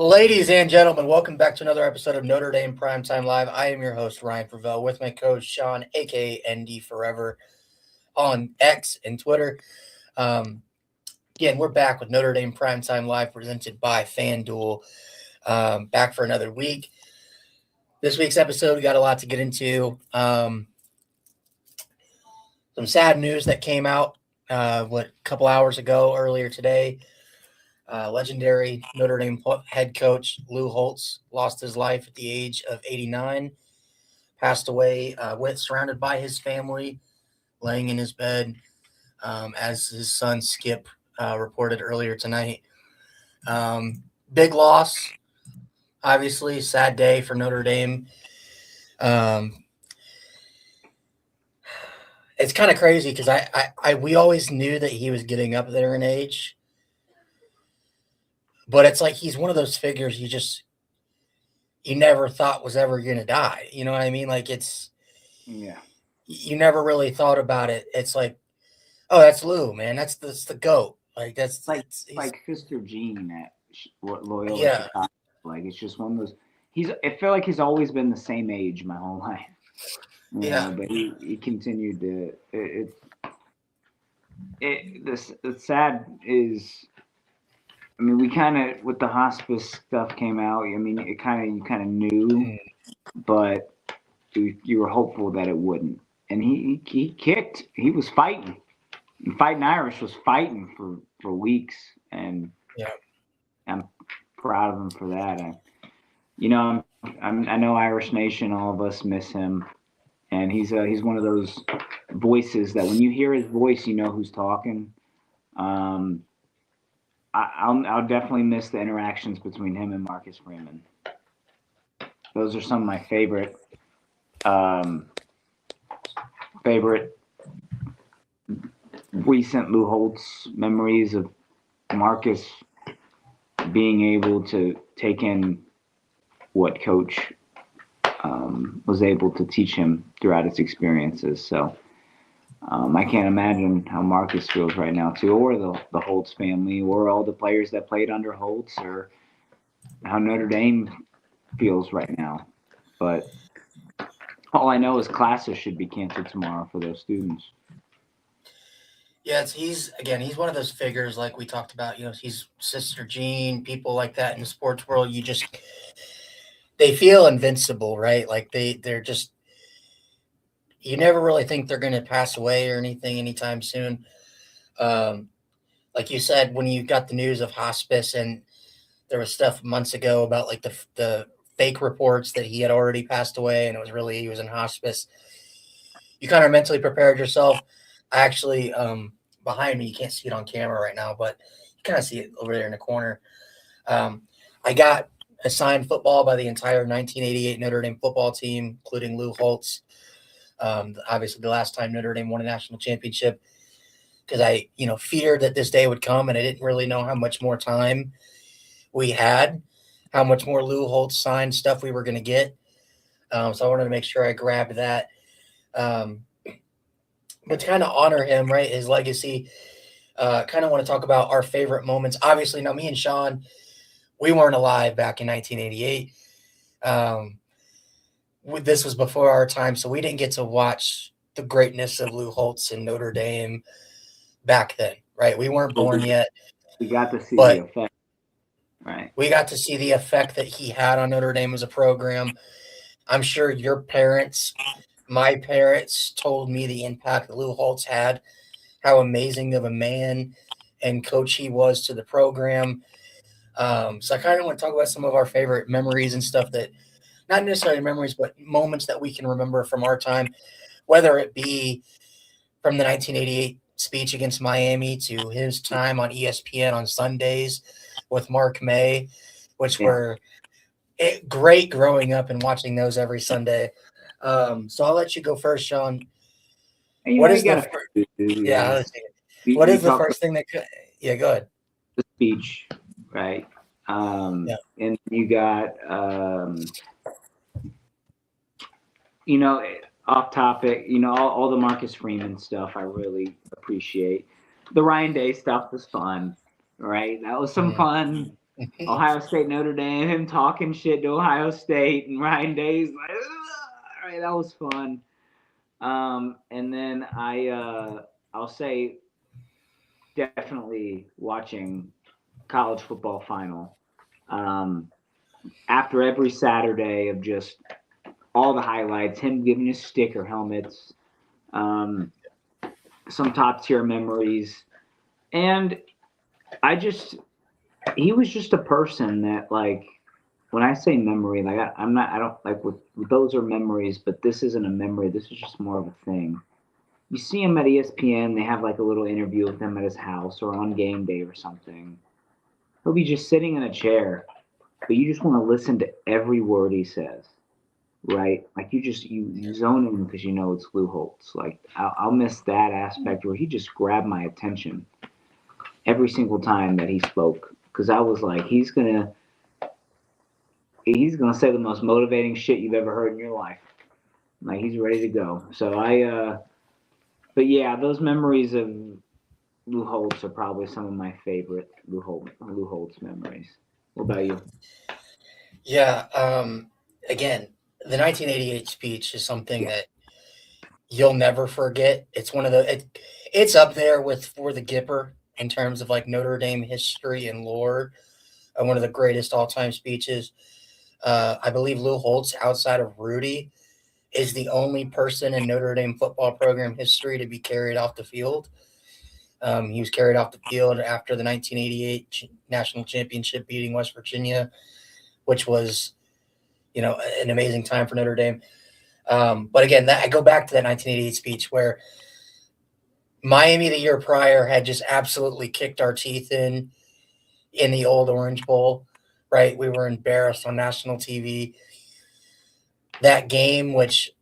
Ladies and gentlemen, welcome back to another episode of Notre Dame Primetime Live. I am your host, Ryan Fravel, with my coach, Sean, a.k.a. ND Forever, on X and Twitter. Again, we're back with Notre Dame Primetime Live, presented by FanDuel. Back for another week. This week's episode, we got a lot to get into. Some sad news that came out, a couple hours ago, earlier today. Legendary Notre Dame head coach Lou Holtz lost his life at the age of 89, passed away surrounded by his family, laying in his bed, as his son Skip reported earlier tonight. Big loss, obviously, sad day for Notre Dame. It's kind of crazy because we always knew that he was getting up there in age. But it's like he's one of those figures you never thought was ever going to die. You know what I mean? Like you never really thought about it. It's like, oh, that's Lou, man. That's the GOAT. Like that's like Sister Jean at Loyola. Yeah. Chicago. Like it's just one of those. I feel like he's always been the same age my whole life. But he continued to. The sad is. I mean, we kind of, with the hospice stuff came out, I mean, you kind of knew, but you were hopeful that it wouldn't. And he kicked. He was fighting. And Fighting Irish was fighting for weeks. And I'm proud of him for that. I know Irish Nation, all of us miss him. And he's one of those voices that when you hear his voice, you know who's talking. I'll definitely miss the interactions between him and Marcus Freeman. Those are some of my favorite recent Lou Holtz memories of Marcus being able to take in what Coach was able to teach him throughout his experiences. So I can't imagine how Marcus feels right now, too, or the Holtz family, or all the players that played under Holtz, or how Notre Dame feels right now. But all I know is classes should be canceled tomorrow for those students. Yeah, he's one of those figures like we talked about. You know, he's Sister Jean, people like that in the sports world. They feel invincible, right? Like they're just. You never really think they're going to pass away or anything anytime soon. Like you said, when you got the news of hospice, and there was stuff months ago about like the fake reports that he had already passed away, and it was really he was in hospice. You kind of mentally prepared yourself. I actually, behind me, you can't see it on camera right now, but you kind of see it over there in the corner. I got assigned football by the entire 1988 Notre Dame football team, including Lou Holtz. Obviously, the last time Notre Dame won a national championship, because I, feared that this day would come, and I didn't really know how much more time we had, how much more Lou Holtz signed stuff we were going to get. So I wanted to make sure I grabbed that. But to kind of honor him, right, his legacy, kind of want to talk about our favorite moments. Obviously, now me and Sean, we weren't alive back in 1988. This was before our time, so we didn't get to watch the greatness of Lou Holtz and Notre Dame back then, right? We weren't born yet. We got to see the effect, right? We got to see the effect that he had on Notre Dame as a program. I'm sure your parents, my parents, told me the impact that Lou Holtz had, how amazing of a man and coach he was to the program. So I kind of want to talk about some of our favorite memories and stuff that, not necessarily memories, but moments that we can remember from our time, whether it be from the 1988 speech against Miami to his time on ESPN on Sundays with Mark May, which were great growing up and watching those every Sunday. So I'll let you go first, Sean. What is the first thing that could? Yeah, go ahead. The speech, right? And you got off topic, all the Marcus Freeman stuff I really appreciate. The Ryan Day stuff was fun, right? That was some fun. Ohio State, Notre Dame, him talking shit to Ohio State, and Ryan Day's like, all right, that was fun. And then I'll say definitely watching college football final. After every Saturday of just all the highlights, him giving us sticker helmets, um, some top tier memories, and he was just a person that, like, when I say memory, like I don't like with those are memories, but this isn't a memory. This is just more of a thing. You see him at ESPN, they have like a little interview with him at his house or on game day or something. He'll be just sitting in a chair, but you just want to listen to every word he says, right? Like you zone in because you know it's Lou Holtz. Like I'll miss that aspect where he just grabbed my attention every single time that he spoke because I was like, he's gonna say the most motivating shit you've ever heard in your life. Like he's ready to go. So but yeah, those memories of Lou Holtz are probably some of my favorite Lou Holtz memories. What about you? Yeah. Again, the 1988 speech is something Yeah. that you'll never forget. It's one of it's up there with For the Gipper in terms of like Notre Dame history and lore. One of the greatest all time speeches. I believe Lou Holtz, outside of Rudy, is the only person in Notre Dame football program history to be carried off the field. He was carried off the field after the 1988 national championship, beating West Virginia, which was, an amazing time for Notre Dame. But again, I go back to that 1988 speech where Miami the year prior had just absolutely kicked our teeth in the old Orange Bowl, right? We were embarrassed on national TV. That game, which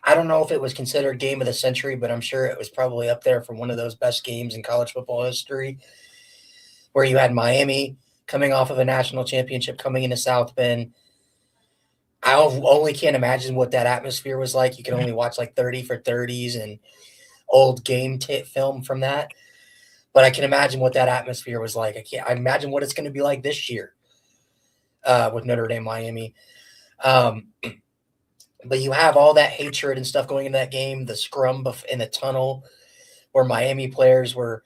I don't know if it was considered game of the century, but I'm sure it was probably up there for one of those best games in college football history, where you had Miami coming off of a national championship coming into South Bend. I only can't imagine what that atmosphere was like. You can only watch like 30 for 30s and old game film from that. But I can imagine what that atmosphere was like. I imagine what it's going to be like this year with Notre Dame Miami. But you have all that hatred and stuff going into that game, the scrum in the tunnel where Miami players were,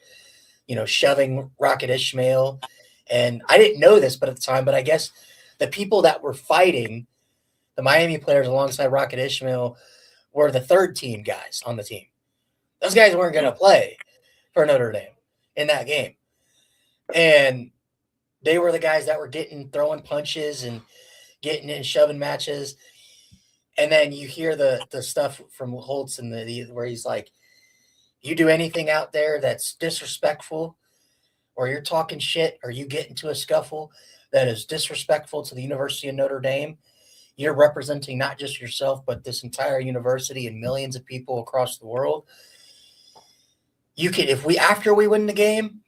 shoving Rocket Ishmael. And I didn't know this but at the time, but I guess the people that were fighting the Miami players alongside Rocket Ishmael were the third team guys on the team. Those guys weren't going to play for Notre Dame in that game. And they were the guys that were throwing punches and getting in shoving matches. And then you hear the stuff from Holtz and where he's like, you do anything out there that's disrespectful, or you're talking shit, or you get into a scuffle that is disrespectful to the University of Notre Dame, you're representing not just yourself, but this entire university and millions of people across the world. You can, after we win the game,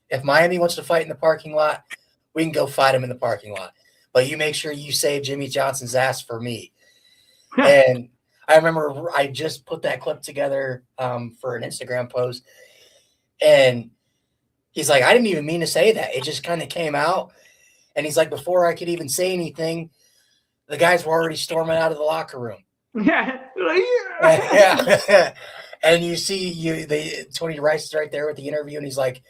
if Miami wants to fight in the parking lot, we can go fight them in the parking lot. But you make sure you save Jimmy Johnson's ass for me. And I remember I just put that clip together for an Instagram post. And he's like, I didn't even mean to say that. It just kind of came out. And he's like, before I could even say anything, the guys were already storming out of the locker room. Yeah. Yeah. And you see Tony Rice is right there with the interview, and he's like,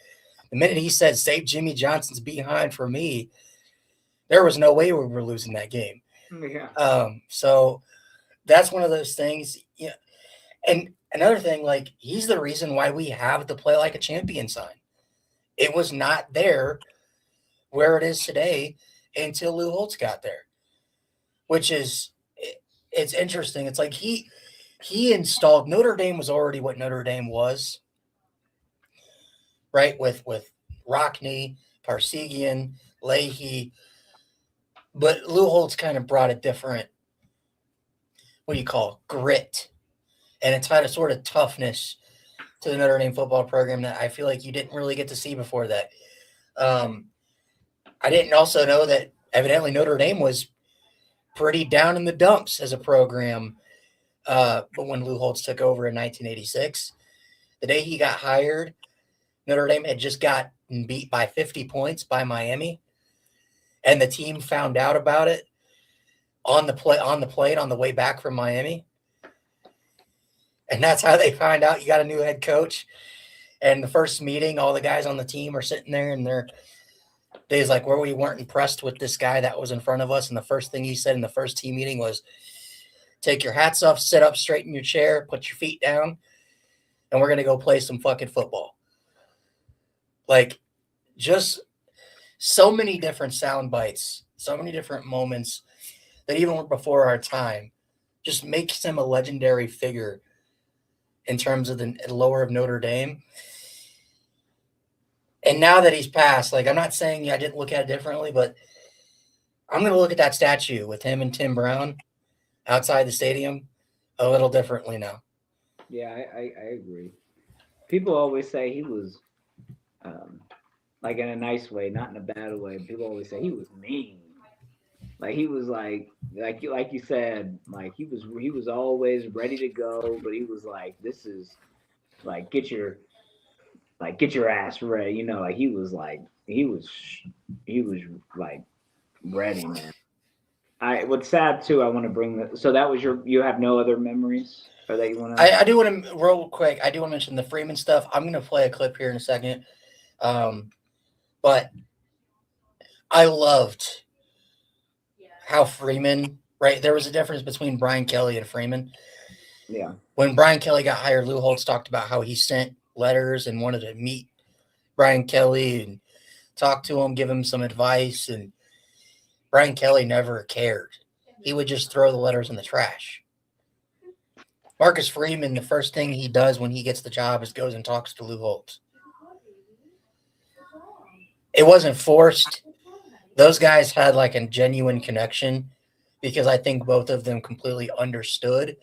the minute he said save Jimmy Johnson's behind for me, there was no way we were losing that game. Yeah. So that's one of those things. Yeah. And another thing, like, he's the reason why we have the Play Like a Champion sign. It was not there where it is today until Lou Holtz got there, which is, it's interesting. It's like he installed, Notre Dame was already what Notre Dame was, right? With Rockne, Parsegian, Leahy. But Lou Holtz kind of brought a different, what do you call, grit. And it's had a sort of toughness to the Notre Dame football program that I feel like you didn't really get to see before that. I didn't also know that evidently Notre Dame was pretty down in the dumps as a program. But when Lou Holtz took over in 1986, the day he got hired, Notre Dame had just gotten beat by 50 points by Miami. and the team found out about it on the plane on the way back from Miami. And that's how they find out you got a new head coach. And the first meeting, all the guys on the team are sitting there and they's like, where we weren't impressed with this guy that was in front of us. And the first thing he said in the first team meeting was, take your hats off, sit up straight in your chair, put your feet down, and we're going to go play some fucking football. Like, just so many different sound bites, so many different moments that even were before our time, just makes him a legendary figure in terms of the lore of Notre Dame. And now that he's passed, like, I'm not saying I didn't look at it differently, but I'm going to look at that statue with him and Tim Brown outside the stadium a little differently now. Yeah, I agree. People always say he was, like, in a nice way, not in a bad way. People always say he was mean. Like, he was like you said, like, he was always ready to go, but he was like, this is like, get your ass ready, you know. Like, he was like ready, man. What's sad too, I want to bring so that was you have no other memories, or that you want to? I do want to, real quick, I do want to mention the Freeman stuff. I'm going to play a clip here in a second. But I loved how Freeman, right? There was a difference between Brian Kelly and Freeman. Yeah. When Brian Kelly got hired, Lou Holtz talked about how he sent letters and wanted to meet Brian Kelly and talk to him, give him some advice. And Brian Kelly never cared. He would just throw the letters in the trash. Marcus Freeman, the first thing he does when he gets the job is goes and talks to Lou Holtz. It wasn't forced. Those guys had like a genuine connection because I think both of them completely understood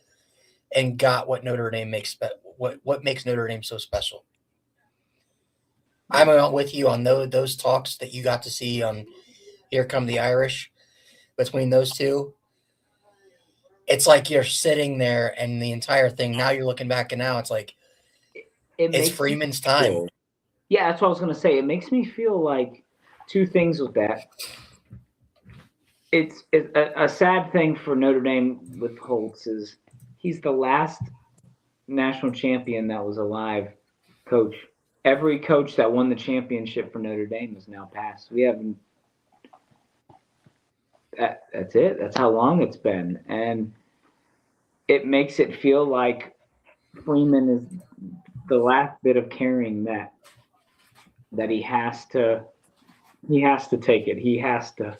and got what Notre Dame makes what makes Notre Dame so special. I'm with you on those talks that you got to see on Here Come the Irish between those two. It's like you're sitting there and the entire thing, now you're looking back and now it's like it's Freeman's time. Yeah, that's what I was going to say. It makes me feel like two things with that. It's a sad thing for Notre Dame with Holtz is he's the last national champion that was alive coach. Every coach that won the championship for Notre Dame is now passed. We haven't. That's it. That's how long it's been, and it makes it feel like Freeman is the last bit of carrying that he has to take it. He has to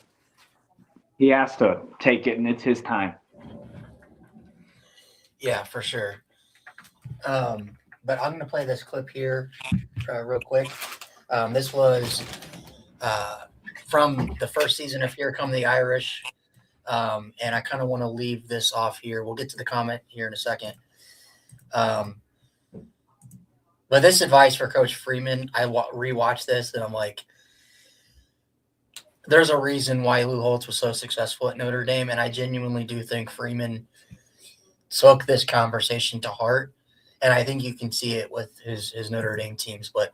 take it, and it's his time. Yeah, for sure. But I'm going to play this clip here real quick. This was from the first season of Here Come the Irish. And I kind of want to leave this off here. We'll get to the comment here in a second. But this advice for Coach Freeman, I rewatched this and I'm like, there's a reason why Lou Holtz was so successful at Notre Dame. And I genuinely do think Freeman took this conversation to heart. And I think you can see it with his Notre Dame teams. But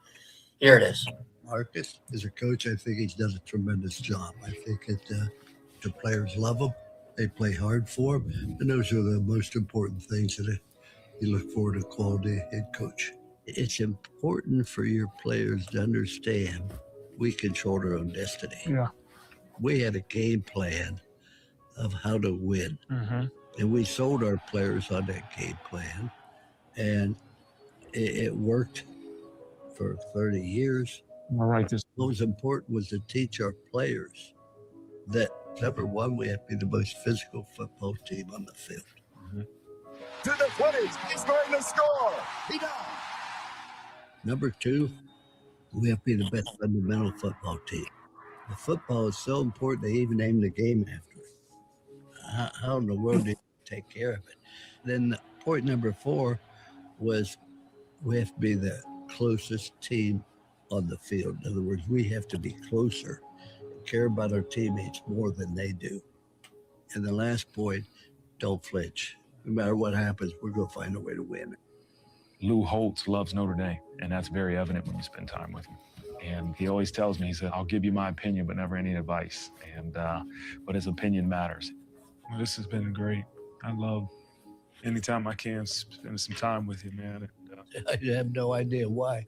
here it is. Marcus, as a coach, I think he's done a tremendous job. I think that the players love him. They play hard for him. And those are the most important things that you look for in a quality head coach. It's important for your players to understand we control our own destiny. Yeah. We had a game plan of how to win. Mm-hmm. And we sold our players on that game plan. And it worked for 30 years. All right. What was important was to teach our players that, number one, we have to be the most physical football team on the field. Mm-hmm. To the 20s, he's going to score. He does. Number two, we have to be the best fundamental football team. The football is so important they even named the game after it. How in the world do you take care of it? Then point number four was we have to be the closest team on the field. In other words, we have to be closer and care about our teammates more than they do. And the last point, don't flinch. No matter what happens, we're going to find a way to win. Lou Holtz loves Notre Dame, and that's very evident when you spend time with him. And he always tells me, he said, I'll give you my opinion, but never any advice. And but his opinion matters. Well, this has been great. I love anytime I can spend some time with you, man. And, I have no idea why.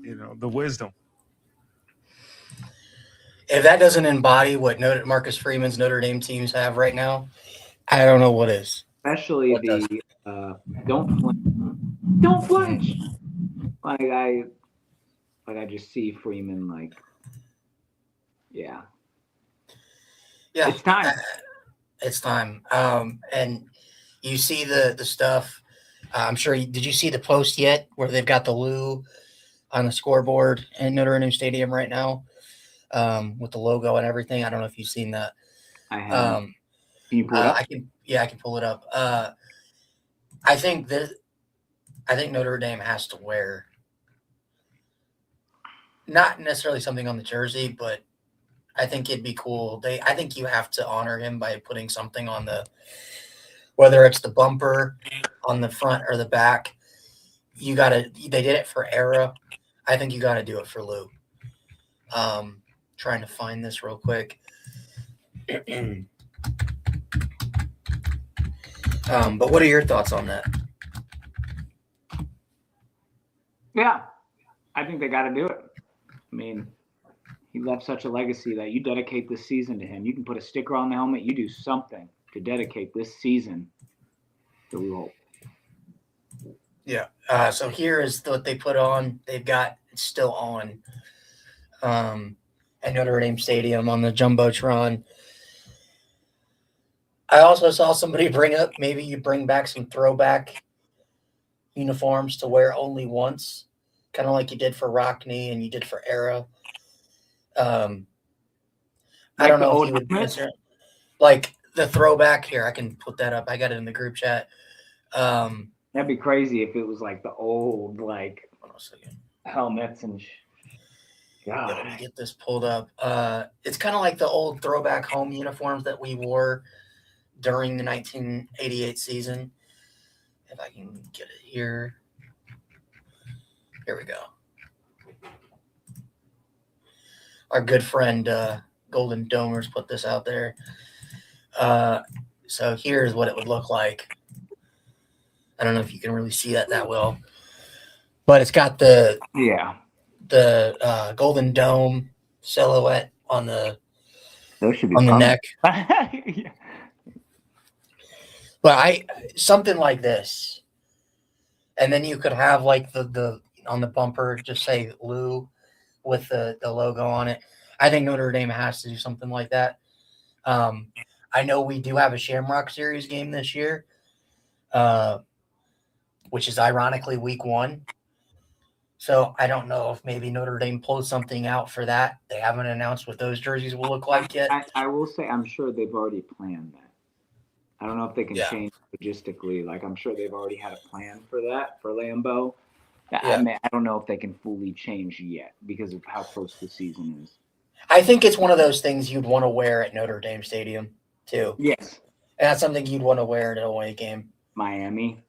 you know, the wisdom. If that doesn't embody what Marcus Freeman's Notre Dame teams have right now, I don't know what is. Especially What does? Don't flinch. Don't flinch. Like I just see Freeman like, yeah. It's time. It's time. And you see the stuff. I'm sure. Did you see the post yet where they've got the Lou on the scoreboard in Notre Dame Stadium right now, with the logo and everything? I don't know if you've seen that. I have. Can you pull it up? I can pull it up. I think Notre Dame has to wear not necessarily something on the jersey, but I think it'd be cool. I think you have to honor him by putting something on whether it's the bumper on the front or the back. They did it for Era. I think you gotta do it for Lou. Trying to find this real quick. But what are your thoughts on that? Yeah, I think they got to do it. I mean, he left such a legacy that you dedicate this season to him. You can put a sticker on the helmet. You do something to dedicate this season to Lou Holtz. Yeah. So here is what they put on. They've got it's still on at Notre Dame Stadium on the Jumbotron. I also saw somebody bring up maybe you bring back some throwback uniforms to wear only once, kind of like you did for Rockney and you did for Era. I don't know if you would consider like the throwback here. I can put that up. I got it in the group chat. That'd be crazy if it was like the old like helmets and. Yeah, let me get this pulled up. It's kind of like the old throwback home uniforms that we wore during the 1988 season. If I can get it here. Here we go. Our good friend Golden Domers put this out there. So here's what it would look like. I don't know if you can really see that well, but it's got the Golden Dome silhouette on the neck. Yeah. But something like this, and then you could have like the on the bumper just say Lou with the logo on it. I think Notre Dame has to do something like that. I know we do have a Shamrock Series game this year, which is ironically week 1. So I don't know if maybe Notre Dame pulls something out for that. They haven't announced what those jerseys will look like yet. I will say I'm sure they've already planned that. I don't know if they can change logistically. Like I'm sure they've already had a plan for that for Lambeau. I don't know if they can fully change yet because of how close the season is. I think it's one of those things you'd want to wear at Notre Dame Stadium too. Yes. And that's something you'd want to wear at an away game. Miami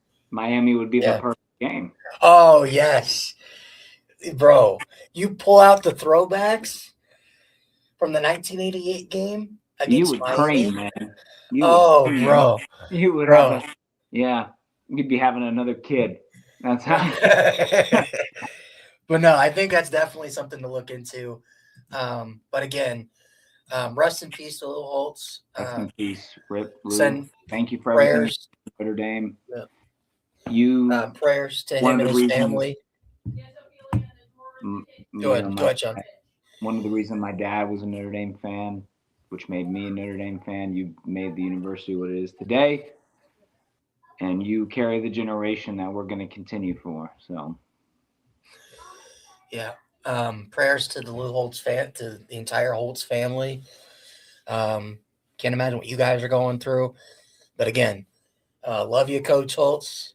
would be the perfect game. Oh, yes. Bro, you pull out the throwbacks from the 1988 game against Miami. Cream, man. Bro. You would have you'd be having another kid. That's how. But no, I think that's definitely something to look into. But again, rest in peace to Lou Holtz. Rest in peace, Rip. Lou. Thank you for prayers. Everything, Notre Dame. Yeah. Prayers to him and his family. Go ahead, John. One of the reasons my dad was a Notre Dame fan, which made me a Notre Dame fan, you made the university what it is today, and you carry the generation that we're going to continue for. So, yeah. Prayers to the Lou Holtz to the entire Holtz family. Can't imagine what you guys are going through, but again, love you, Coach Holtz.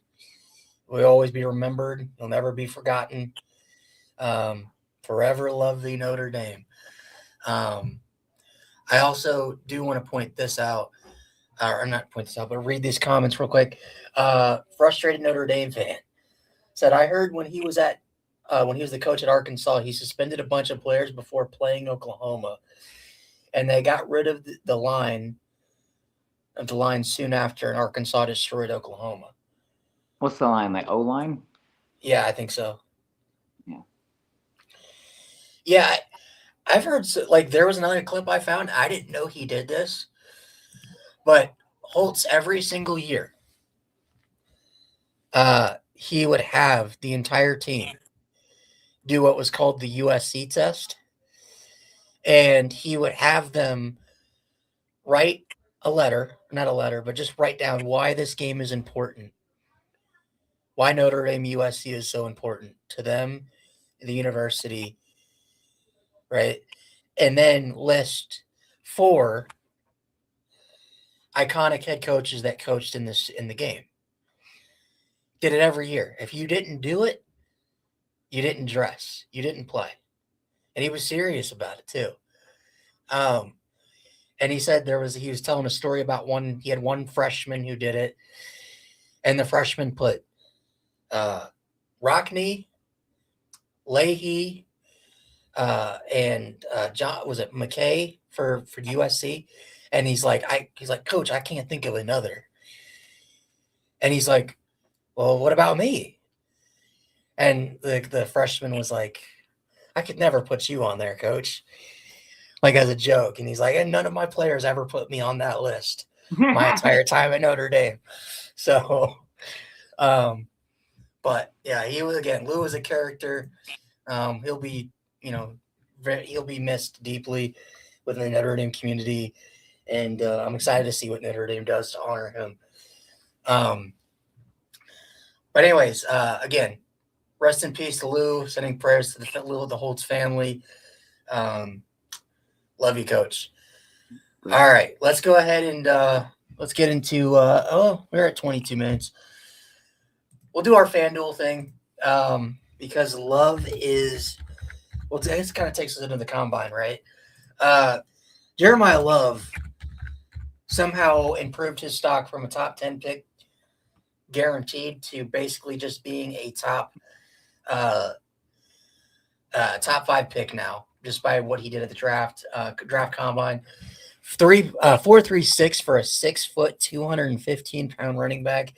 We'll always be remembered. You'll never be forgotten. Forever love thee, Notre Dame. I also do want to point this out, or not point this out, but read these comments real quick. Frustrated Notre Dame fan said, I heard when he was at when he was the coach at Arkansas, he suspended a bunch of players before playing Oklahoma, and they got rid of the line soon after, and Arkansas destroyed Oklahoma. What's the line? Like O-line? Yeah, I think so. Yeah. Yeah, I've heard, like, there was another clip I found. I didn't know he did this, but Holtz, every single year, he would have the entire team do what was called the USC test, and he would have them write not a letter, but just write down why this game is important, why Notre Dame USC is so important to them, the university, right? And then list 4 iconic head coaches that coached in the game. Did it every year. If you didn't do it, you didn't dress, you didn't play. And he was serious about it too. And he said he was telling a story about he had one freshman who did it, and the freshman put Rockney, Leahy, and John, was it McKay for USC? And he's like, Coach, I can't think of another. And he's like, well, what about me? And the freshman was like, I could never put you on there, Coach. Like, as a joke. And he's like, and none of my players ever put me on that list my entire time at Notre Dame. So, but yeah, Lou is a character. He'll be, he'll be missed deeply within the Notre Dame community. And I'm excited to see what Notre Dame does to honor him. But anyways, again, rest in peace to Lou. Sending prayers to the Holtz family. Love you, Coach. All right, let's go ahead and let's get into. We're at 22 minutes. We'll do our FanDuel thing because love is. Well, this kind of takes us into the combine, right? Jeremiah Love somehow improved his stock from a top 10 pick guaranteed to basically just being a top 5 pick now, just by what he did at the draft combine. 4.36 for a 6 foot, 215-pound running back.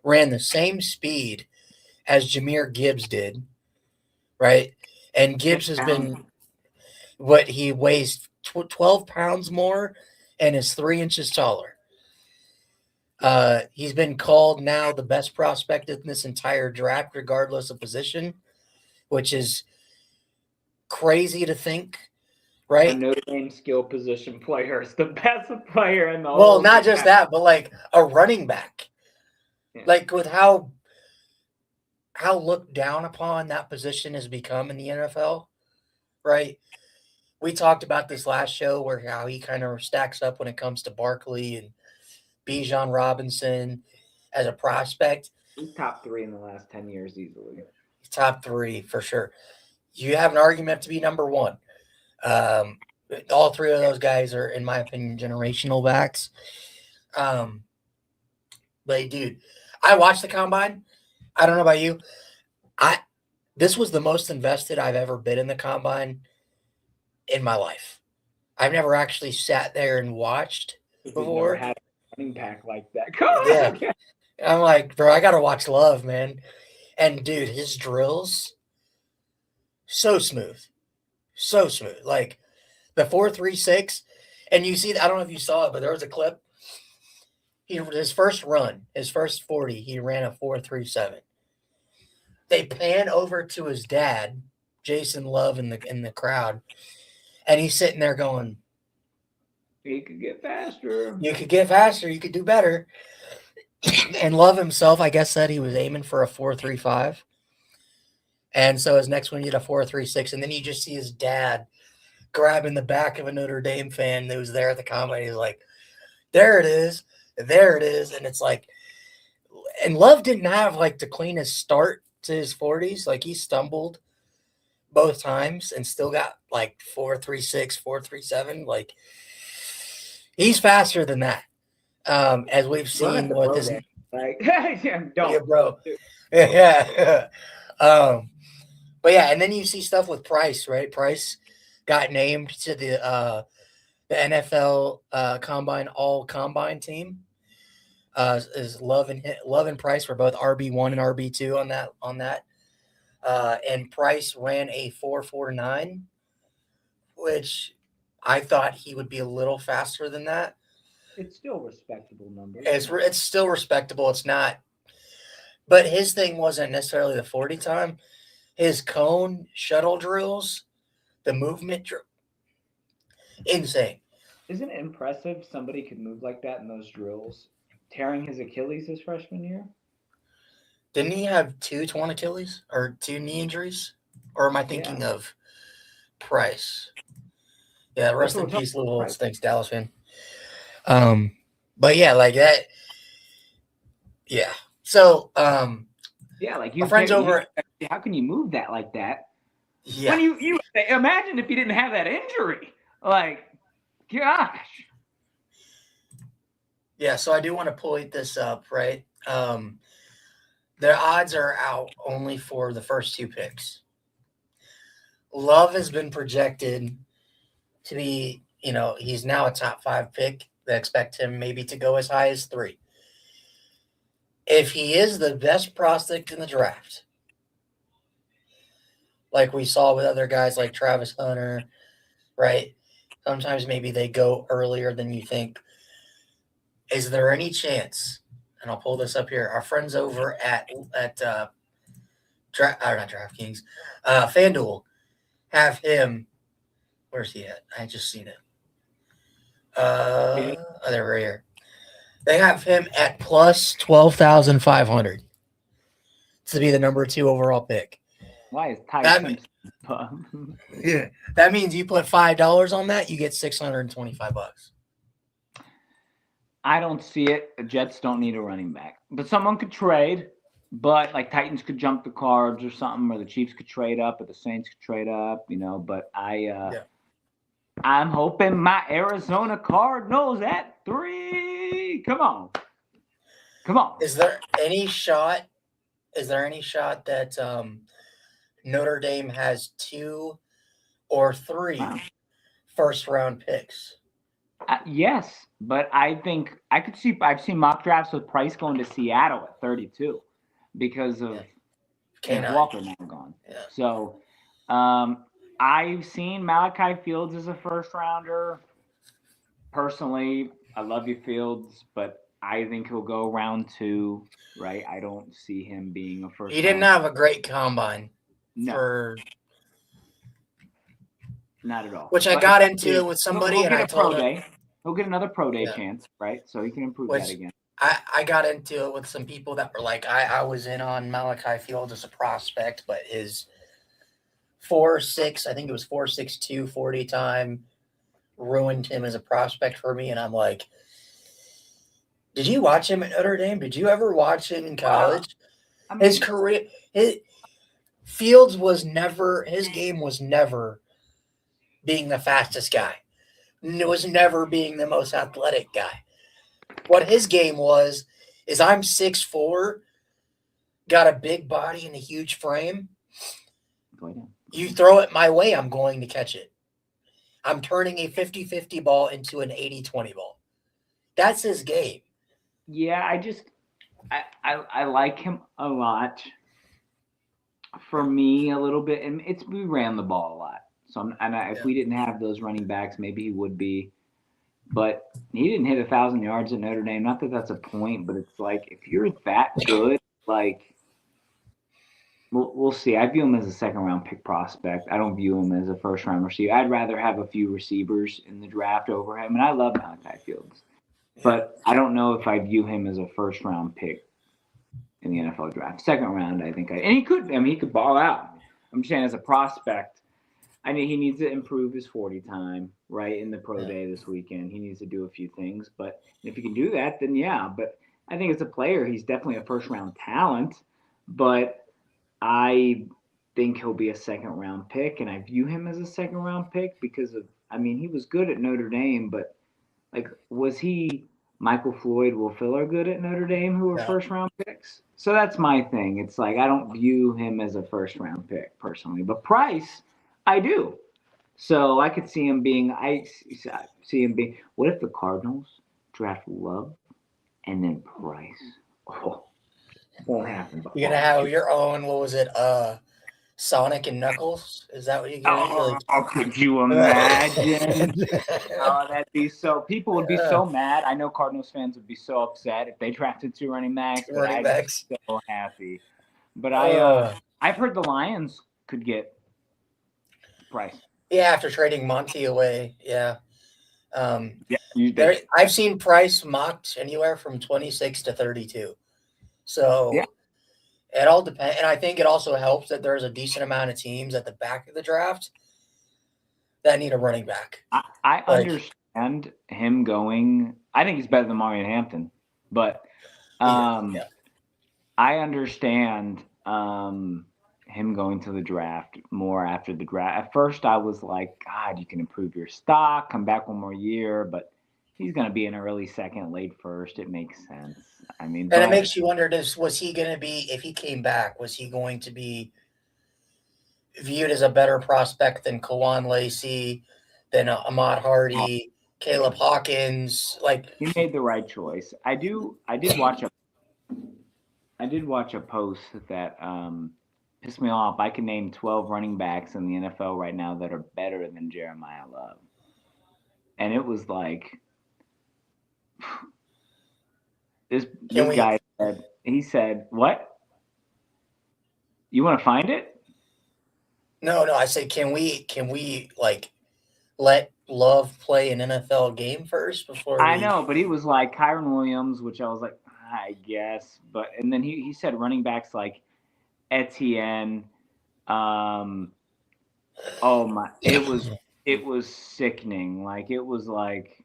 Ran the same speed as Jahmyr Gibbs did, right? And Gibbs has been he weighs 12 pounds more and is 3 inches taller. He's been called now the best prospect in this entire draft, regardless of position, which is crazy to think, right? A Notre Dame skill position player is the best player in the Well, whole not just that, but like a running back. Yeah. Like with how looked down upon that position has become in the NFL, right? We talked about this last show where how he kind of stacks up when it comes to Barkley and Bijan Robinson as a prospect. He's top 3 in the last 10 years easily. Top 3 for sure. You have an argument to be number 1. All 3 of those guys are, in my opinion, generational backs. But dude, I watched the combine. I don't know about you. This was the most invested I've ever been in the combine in my life. I've never actually sat there and watched before. Never had a running back like that. Yeah. I'm like, bro, I gotta watch Love, man. And dude, his drills, so smooth. So smooth. Like the 4.36, and you see, I don't know if you saw it, but there was a clip. His first 40, he ran a 4.37. They pan over to his dad, Jason Love, in the crowd, and he's sitting there going, He could get faster. You could get faster. You could do better. And Love himself, I guess, said he was aiming for a 4.35. And so his next one, he did a 4.36. And then you just see his dad grabbing the back of a Notre Dame fan that was there at the combine. He's like, there it is. There it is. And it's like, and Love didn't have like the cleanest start to his 40s. Like he stumbled both times and still got like 4.36, 4.37. Like he's faster than that. As we've seen with this, like, yeah, yeah, bro, yeah. But yeah, and then you see stuff with Price, right? Price got named to the NFL Combine All Combine team. Is Love and Price were both RB1 and RB2 on that. And Price ran a 4.49, which I thought he would be a little faster than that. It's still respectable numbers. It's still respectable. It's not, but his thing wasn't necessarily the 40 time. His cone shuttle drills, the movement, insane. Isn't it impressive somebody could move like that in those drills? Tearing his Achilles his freshman year? Didn't he have two torn Achilles or two knee injuries? Or am I thinking of Price? Yeah, rest in peace, Lou Holtz. Thanks, Dallas fan. But yeah, like that. Yeah. So, yeah, like my friends over. How can you move that like that? Yeah. When you imagine if you didn't have that injury, like, gosh. Yeah. So I do want to point this up, right? The odds are out only for the first two picks. Love has been projected to be, he's now a top 5 pick. They expect him maybe to go as high as 3. If he is the best prospect in the draft, like we saw with other guys like Travis Hunter, right? Sometimes maybe they go earlier than you think. Is there any chance? And I'll pull this up here. Our friends over at not DraftKings, FanDuel have him. Where's he at? I just seen it. Oh, they're right here. They have him at plus 12,500 to be the number 2 overall pick. Why is Ty yeah, that means you put $5 on that, you get $625. I don't see it. The Jets don't need a running back, but someone could trade. But like Titans could jump the Cards or something, or the Chiefs could trade up, or the Saints could trade up. But I'm hoping my Arizona Cardinals at 3. Come on. Is there any shot that Notre Dame has 2 or 3 first-round picks? Yes, but I think I could see. I've seen mock drafts with Price going to Seattle at 32 because of Walker now gone. Yeah. So I've seen Malachi Fields as a first-rounder. Personally, I love you, Fields, but I think he'll go round 2, right? I don't see him being a first. He didn't have a great combine. No. Not at all. Which I got into it with somebody, and I told him he'll get another pro day chance, right? So he can improve that again. I got into it with some people that were like, I was in on Malachi Fields as a prospect, but his 4.6, I think it was 4.62 40 time ruined him as a prospect for me. And I'm like, did you watch him at Notre Dame? Did you ever watch him in college? His career, Fields was never, his game was never being the fastest guy. It was never being the most athletic guy. What his game was is I'm 6'4", got a big body and a huge frame. You throw it my way, I'm going to catch it. I'm turning a 50-50 ball into an 80-20 ball. That's his game. Yeah, I like him a lot. For me, a little bit, and we ran the ball a lot. So if we didn't have those running backs, maybe he would be. But he didn't hit 1,000 yards at Notre Dame. Not that that's a point, but it's like if you're that good, like we'll see. I view him as a second-round pick prospect. I don't view him as a first-round receiver. I'd rather have a few receivers in the draft over him, and I love Malachi Fields. But I don't know if I view him as a first-round pick in the NFL draft. Second round, I think. And he could ball out. I'm just saying as a prospect, I mean, he needs to improve his 40 time, right, in the pro day this weekend. He needs to do a few things. But if he can do that, then yeah. But I think as a player, he's definitely a first-round talent. But I think he'll be a second-round pick, and I view him as a second-round pick because of, he was good at Notre Dame, but, like, was he Michael Floyd, Will Fuller good at Notre Dame, who are first round picks. So that's my thing. It's like I don't view him as a first round pick personally, but Price, I do. So I could see him being. I see him being. What if the Cardinals draft Love and then Price? Oh, won't happen. You're gonna have your own. What was it? Sonic and Knuckles. Is that what you're gonna do? Oh, could you imagine? Oh, that'd be so. People would be so mad. I know Cardinals fans would be so upset if they drafted 2 running backs. But I'd be so happy. But I've heard the Lions could get Price. Yeah, after trading Monty away. Yeah. Yeah, I've seen Price mocked anywhere from 26 to 32. So yeah. It all depends. And I think it also helps that there's a decent amount of teams at the back of the draft that need a running back. I understand him going. I think he's better than Marion Hampton. But I understand him going to the draft more after the draft. At first, I was like, God, you can improve your stock, come back one more year. But he's going to be an early second, late first. It makes sense. I mean, and it makes you wonder: was he going to be, if he came back, was he going to be viewed as a better prospect than Kawan Lacey, than Ahmad Hardy, Caleb Hawkins? Like, he made the right choice. I did watch a post that pissed me off. I can name 12 running backs in the NFL right now that are better than Jeremiah Love, and it was like. This guy said, what? You want to find it? No. I said, can we like let Love play an NFL game first before? I know, but he was like Kyron Williams, which I was like, I guess, and then he said running backs like Etienne. Oh my! It was sickening. Like it was like.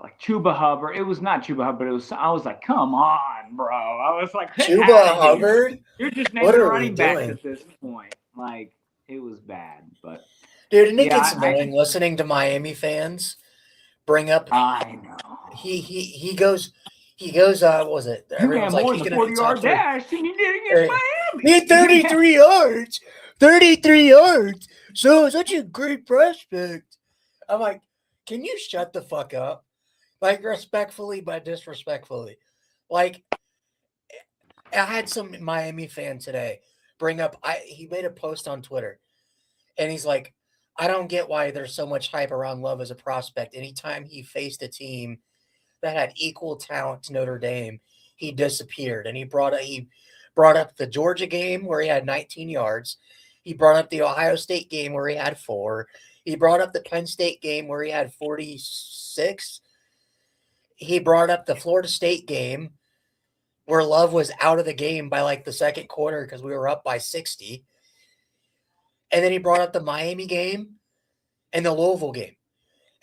Like Chuba Hubbard. It was not Chuba Hubbard. I was like, come on, bro. I was like, Chuba Hubbard? You're just naming running backs at this point. Like, it was bad. But dude, and it gets annoying listening to Miami fans bring up. I know. He goes. What was it? Everyone's like, he's going to 40-yard dash, and he did against Miami. He had 33 yards. 33 yards. So such a great prospect. I'm like, can you shut the fuck up? Like, respectfully, but disrespectfully. Like, I had some Miami fan today bring up, he made a post on Twitter, and he's like, I don't get why there's so much hype around Love as a prospect. Anytime he faced a team that had equal talent to Notre Dame, he disappeared. And he brought up the Georgia game where he had 19 yards. He brought up the Ohio State game where he had 4. He brought up the Penn State game where he had 46. He brought up the Florida State game where Love was out of the game by like the second quarter because we were up by 60. And then he brought up the Miami game and the Louisville game.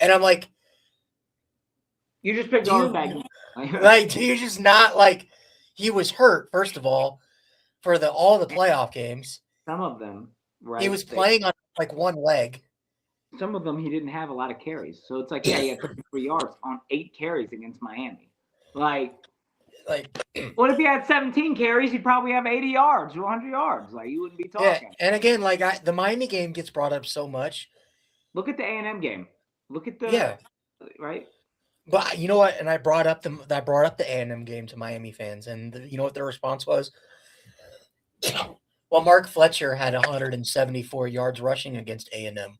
And I'm like, you just picked on that. Like, do you just not, like, he was hurt, first of all, for all the playoff games. Some of them, right? He was playing on like one leg. Some of them he didn't have a lot of carries. So it's like, yeah, he had 53 yards on 8 carries against Miami. Like, what if he had 17 carries? He'd probably have 80 yards or 100 yards. Like, you wouldn't be talking. Yeah, and again, like, the Miami game gets brought up so much. Look at the A&M game. Look at the right. But you know what? And I brought up the A&M game to Miami fans, and you know what their response was? Well, Mark Fletcher had 174 yards rushing against A&M.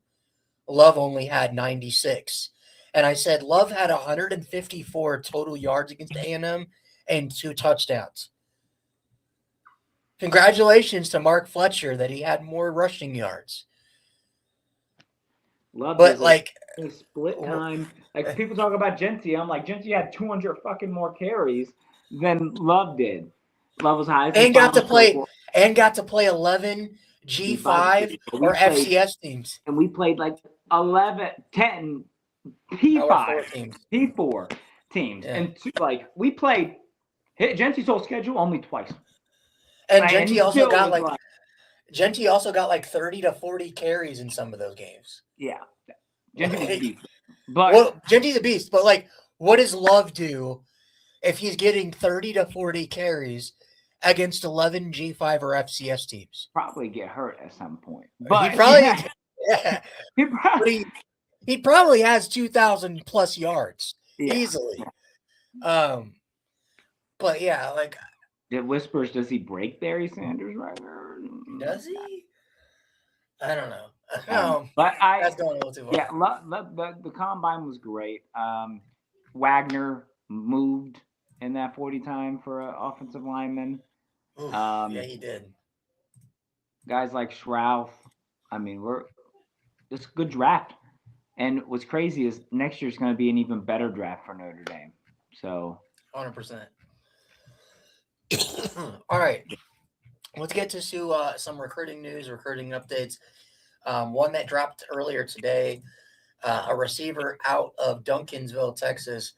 Love only had 96. And I said, Love had 154 total yards against A&M and 2 touchdowns. Congratulations to Mark Fletcher that he had more rushing yards. Love, but like a split time. Like people talk about Genty. I'm like, Genty had 200 fucking more carries than Love did. Love was high. And got to play 11 G5 or FCS teams. And we played like 10 P5, P4 teams. Yeah. And we played Genty's whole schedule only twice. And Genty also got like 30 to 40 carries in some of those games. Yeah. Genty's a beast. But Genty's a beast, but like what does Love do if he's getting 30 to 40 carries against 11 G5 or FCS teams? Probably get hurt at some point. He But probably, yeah, yeah, he but probably, he probably has 2,000 plus yards yeah. easily. But yeah, like, The whispers, does he break Barry Sanders' record? does he? I don't know. But That's going a little too far. yeah, the combine was great. Wagner moved in that 40 time for an offensive lineman. Oof, yeah, he did. Guys like Shrouth. I mean, it's a good draft. And what's crazy is next year's going to be an even better draft for Notre Dame. So 100%. All right. Let's get to some recruiting news, recruiting updates. One that dropped earlier today, a receiver out of Duncansville, Texas,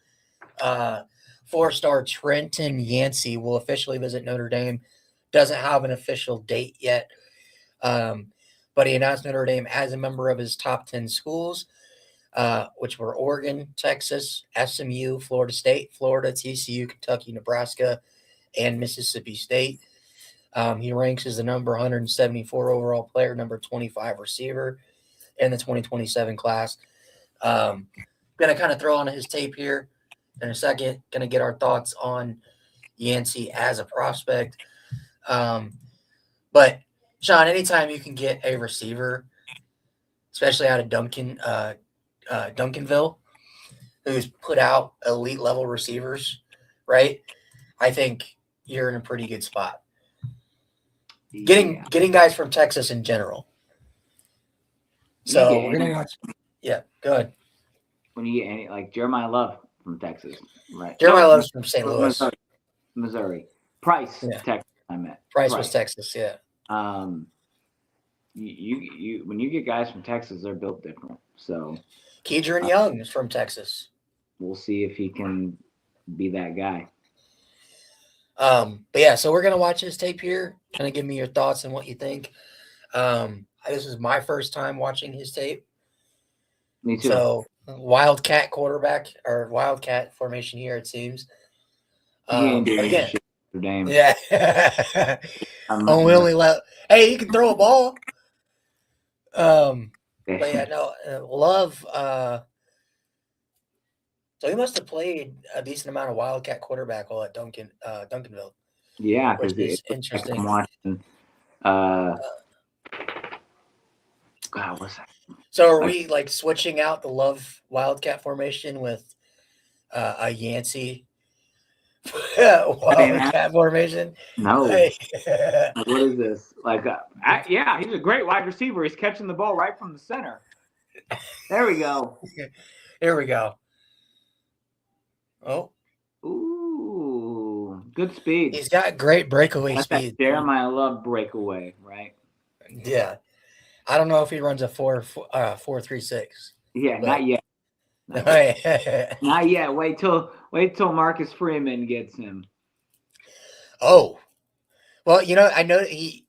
4-star Trenton Yancey will officially visit Notre Dame. Doesn't have an official date yet, but he announced Notre Dame as a member of his top 10 schools, which were Oregon, Texas, SMU, Florida State, Florida, TCU, Kentucky, Nebraska, and Mississippi State. He ranks as the number 174 overall player, number 25 receiver in the 2027 class. Going to kind of throw on his tape here in a second. Going to get our thoughts on Yancey as a prospect. But, Sean, anytime you can get a receiver, especially out of Duncanville, who's put out elite-level receivers, right, I think you're in a pretty good spot. Getting guys from Texas in general. So we're gonna watch. Yeah, go ahead. When you get any like Jeremiah Love from Texas, right? Jeremiah Love's from St. Louis, Missouri. Price, yeah. Texas. I meant Price was Texas, yeah. You when you get guys from Texas, they're built different. So Kedron Young is from Texas. We'll see if he can be that guy. But yeah, so we're gonna watch his tape here. Kind of give me your thoughts and what you think. This is my first time watching his tape. Me too. So Wildcat quarterback or Wildcat formation here, it seems. Again, yeah. Oh, we only let. Hey, he can throw a ball. But yeah, no, Love. So he must have played a decent amount of Wildcat quarterback while at Duncanville. Yeah, which is interesting. I'm watching. God, what's that? So are we like switching out the Love Wildcat formation with a Yancey Wildcat formation? No. Like, what is this? Like, yeah, he's a great wide receiver. He's catching the ball right from the center. There we go. Here we go. Oh. Ooh, good speed. He's got great breakaway speed. That Jeremiah Love breakaway, right? Yeah. I don't know if he runs a 4.36. Yeah, but... not yet. Not yet. Wait till Marcus Freeman gets him. Oh. Well, I know that he,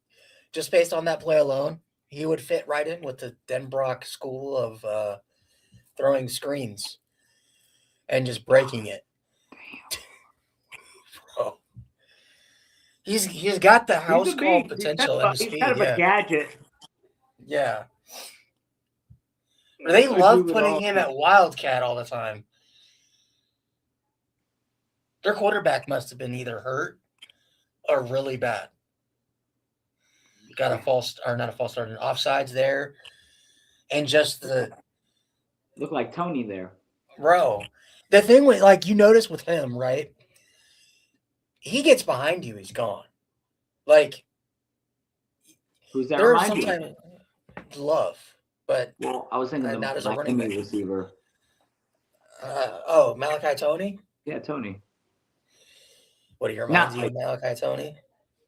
just based on that play alone, he would fit right in with the Denbrock school of throwing screens and just breaking it. Bro. He's got the house call potential and the speed. He's kind of a gadget. Yeah. They love putting him at Wildcat all the time. Their quarterback must have been either hurt or really bad. Got a false, or not a false start, an offsides there. And just look like Tony there. Bro. The thing with, like, you notice with him, right? He gets behind you, he's gone. Like, who's that? There's sometimes Love, but I was thinking not as a running back receiver. Malachi Tony. Yeah, Tony. What do you remind you of Malachi Tony?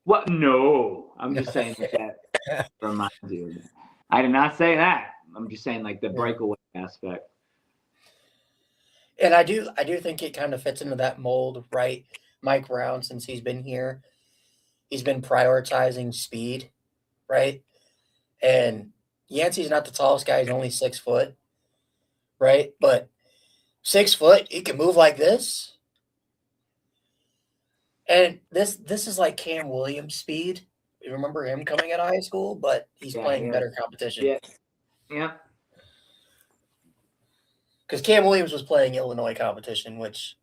What? No, I'm just saying that reminds you of that. I did not say that. I'm just saying like the breakaway aspect. And I do think it kind of fits into that mold, right? Mike Brown, since he's been here, he's been prioritizing speed, right? And Yancey's not the tallest guy; he's only 6 foot, right? But 6 foot. He can move like this. And this is like Cam Williams' speed. You remember him coming out of high school, but he's playing better competition. Yeah. Because Cam Williams was playing Illinois competition, which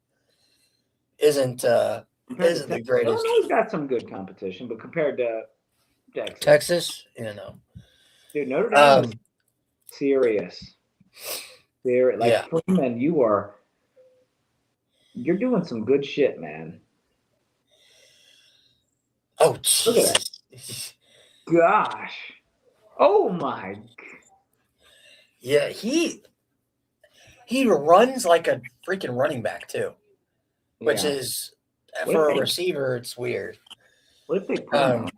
isn't the greatest. Illinois got some good competition, but compared to Texas, dude, Notre Dame is serious. Yeah. Freeman, you're doing some good shit, man. Oh, Jesus. Gosh. Oh my. Yeah, he runs like a freaking running back too, which is for a receiver. It's weird. What if they put him on?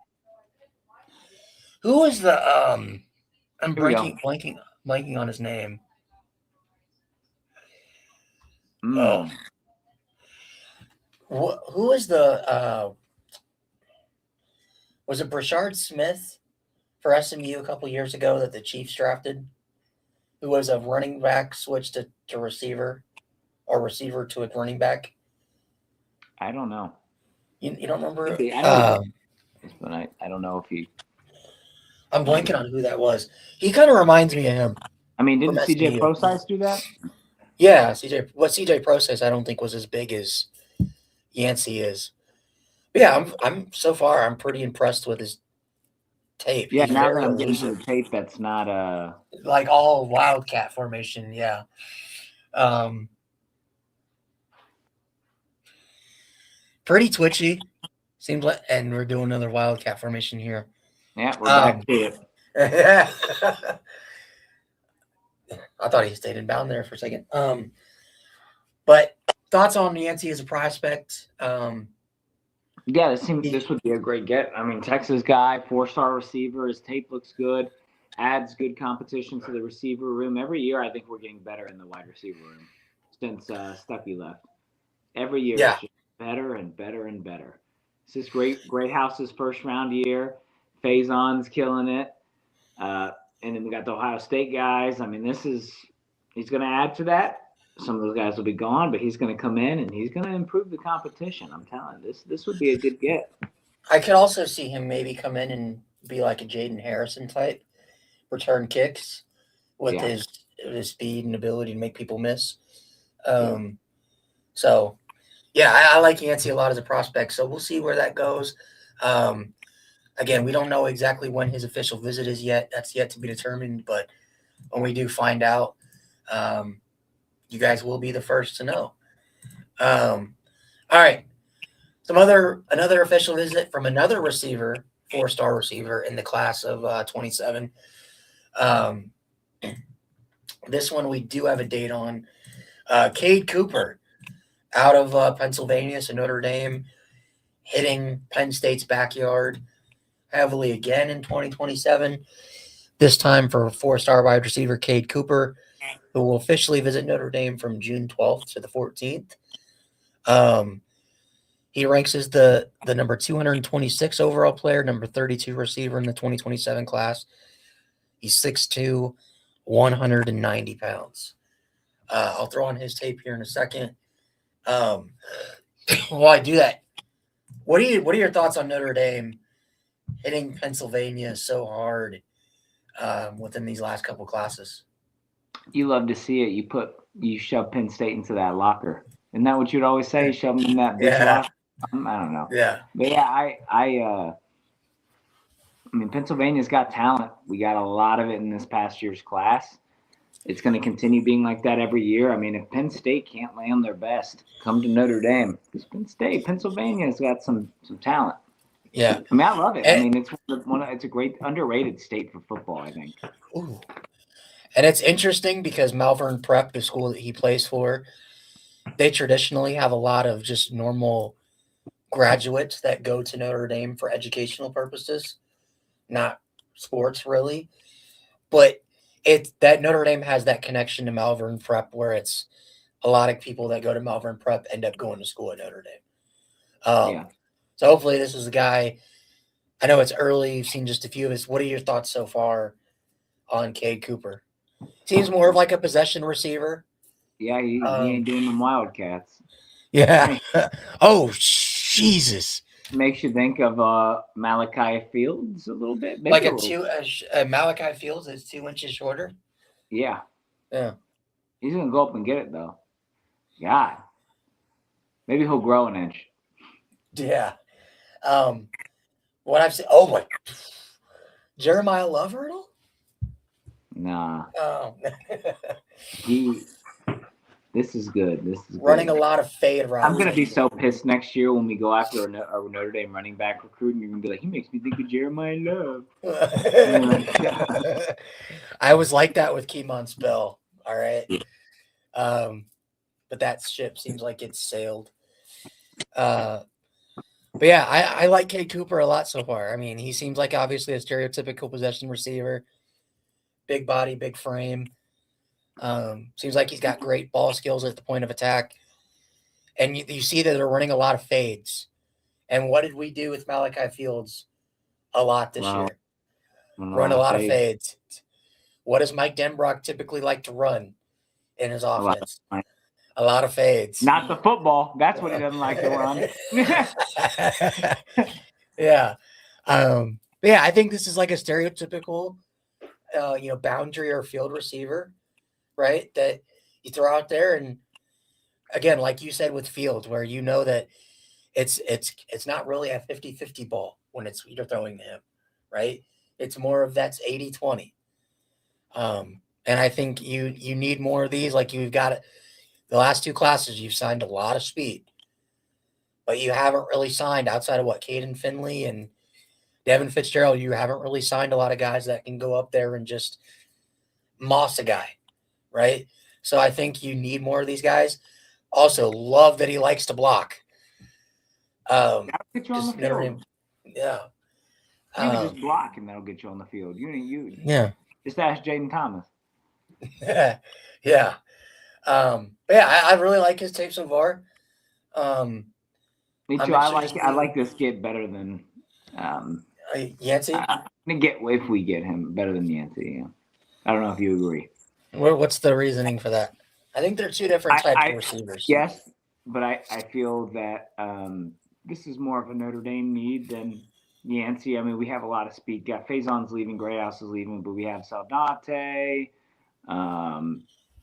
Who was the I'm blanking on his name. Oh, who is the was it Brashard Smith for SMU a couple years ago that the Chiefs drafted? Who was a running back switched to receiver, or receiver to a running back? I don't know. You don't remember? But I don't know if he. I'm blanking on who that was. He kind of reminds me of him. I mean, didn't CJ Procise do that? Yeah, CJ Procise I don't think was as big as Yancey is. But yeah, I'm pretty impressed with his tape. Yeah, now that I'm getting some tape that's not like all wildcat formation, yeah. Pretty twitchy. Seems like, and we're doing another wildcat formation here. Yeah, we're back to it. Yeah. I thought he stayed inbound there for a second. But thoughts on Yancey as a prospect? Yeah, this would be a great get. I mean, Texas guy, 4-star receiver. His tape looks good. Adds good competition to the receiver room. Every year, I think we're getting better in the wide receiver room since Stuckey left. Every year, it's just better and better and better. This is Great House's first round year. Faison's killing it. And then we got the Ohio State guys. I mean, he's going to add to that. Some of those guys will be gone, but he's going to come in and he's going to improve the competition. I'm telling you, this would be a good get. I could also see him maybe come in and be like a Jaden Harrison type, return kicks with his speed and ability to make people miss. So, yeah, I like Yancey a lot as a prospect. So we'll see where that goes. Again, we don't know exactly when his official visit is yet. That's yet to be determined. But when we do find out, you guys will be the first to know. All right. Another official visit from another receiver, 4-star receiver in the class of 27. This one we do have a date on. Cade Cooper out of Pennsylvania, so Notre Dame, hitting Penn State's backyard heavily again in 2027. This time for 4-star wide receiver Cade Cooper, who will officially visit Notre Dame from June 12th to the 14th. He ranks as the number 226 overall player, number 32 receiver in the 2027 class. He's 6'2", 190 pounds. I'll throw on his tape here in a second. While I do that, what are your thoughts on Notre Dame hitting Pennsylvania so hard within these last couple classes? You love to see it. You shove Penn State into that locker. Isn't that what you'd always say? You shove them in that bitch locker? I don't know. Yeah. But yeah, I mean, Pennsylvania's got talent. We got a lot of it in this past year's class. It's going to continue being like that every year. I mean, if Penn State can't land their best, come to Notre Dame. Because Pennsylvania's got some talent. Yeah. I mean, I love it. I mean, it's a great underrated state for football, I think. Ooh. And it's interesting because Malvern Prep, the school that he plays for, they traditionally have a lot of just normal graduates that go to Notre Dame for educational purposes, not sports really. But that Notre Dame has that connection to Malvern Prep where it's a lot of people that go to Malvern Prep end up going to school at Notre Dame. So hopefully this is a guy. I know it's early. You've seen just a few of his. What are your thoughts so far on Cade Cooper? Seems more of like a possession receiver Yeah, he ain't doing them Wildcats. Yeah. Oh, Jesus. Makes you think of Malachi Fields a little bit. Maybe Like a a little. Malachi Fields is 2 inches shorter. Yeah. Yeah. He's going to go up and get it, though. God. Maybe he'll grow an inch. Yeah. What I've seen. Oh, my. Jeremiah Loveriddle? Nah. Oh. This is good. This is Running good. a lot of fade routes. I'm going to be so pissed next year when we go after our Notre Dame running back recruit, and you're going to be like, he makes me think of Jeremiah Love. I was like that with Keemon Spell. All right. But that ship seems like it's sailed. But yeah, I like Cade Cooper a lot so far. I mean, he seems like obviously a stereotypical possession receiver. Big body, big frame. Seems like he's got great ball skills at the point of attack. And you see that they're running a lot of fades. And what did we do with Malachi Fields a lot this year? Run a lot of fades. What does Mike Denbrock typically like to run in his offense? A lot of fades. Not the football. That's what he doesn't like to run. Yeah. Yeah, I think this is like a stereotypical, boundary or field receiver, right? That you throw out there. And again, like you said with Fields, where you know that it's not really a 50-50 ball when you're throwing to him, right? It's more of that's 80-20. And I think you need more of these. Like you've got it. The last 2 classes, you've signed a lot of speed, but you haven't really signed outside of Caden Finley and Devin Fitzgerald. You haven't really signed a lot of guys that can go up there and just moss a guy, right? So I think you need more of these guys. Also, love that he likes to block. That'll get you on the field. Yeah. You can just block and that'll get you on the field. Yeah. Just ask Jaden Thomas. Yeah. Yeah. I really like his tape so far. Me too. I like this kid better than Yancey. If we get him better than Yancey. Yeah. I don't know if you agree. What's the reasoning for that? I think they're 2 different types of receivers. Yes, but I feel that this is more of a Notre Dame need than Yancey. I mean, we have a lot of speed. Got Faison's leaving, Grayhouse is leaving, but we have Saldate.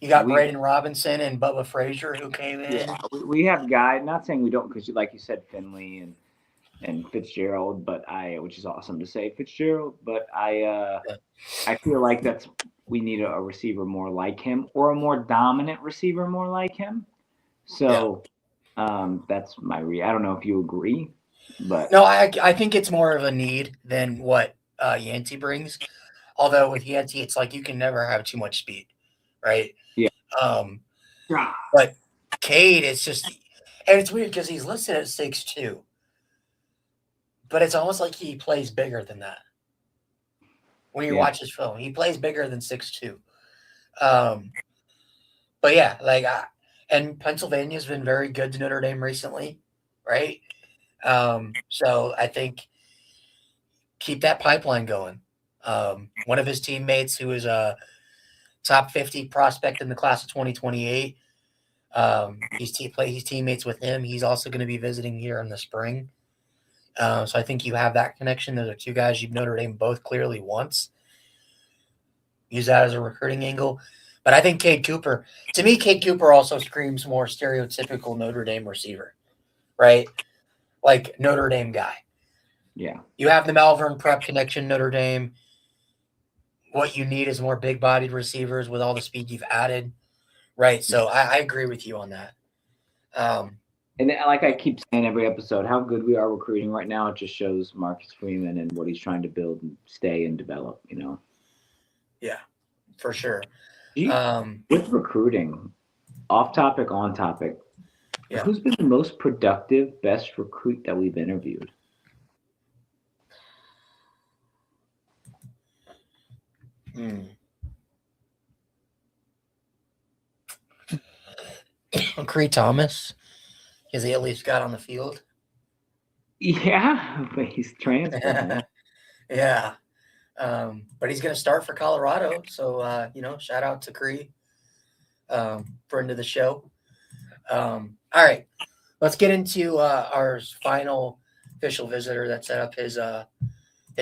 You got Braden Robinson and Bubba Frazier who came in. Yeah, we have guys. Not saying we don't, because like you said, Finley and Fitzgerald, which is awesome to say Fitzgerald, but I feel like we need a receiver more like him, or a more dominant receiver more like him. So that's my I don't know if you agree, but no, I think it's more of a need than what Yancey brings. Although with Yancey, it's like you can never have too much speed, right? Yeah. But Cade is just, and it's weird because he's listed at 6'2", but it's almost like he plays bigger than that. When you watch his film, he plays bigger than 6'2". But yeah, and Pennsylvania's been very good to Notre Dame recently, right? So I think keep that pipeline going. One of his teammates, who is a top 50 prospect in the class of 2028, he's teammates with him. He's also going to be visiting here in the spring. So I think you have that connection. Those are 2 guys you've Notre Dame both clearly wants. Use that as a recruiting angle. But I think Cade Cooper also screams more stereotypical Notre Dame receiver, right? Like Notre Dame guy. Yeah. You have the Malvern Prep connection, Notre Dame. What you need is more big-bodied receivers with all the speed you've added, right? So I agree with you on that. And like I keep saying every episode, how good we are recruiting right now, it just shows Marcus Freeman and what he's trying to build and stay and develop, Yeah, for sure. With recruiting, off topic, on topic, who's been the most productive, best recruit that we've interviewed? Creed Thomas, because he at least got on the field. Yeah, but he's transferring. Yeah. But he's going to start for Colorado. So, shout out to Creed. friend of the show. All right, let's get into our final official visitor that set up his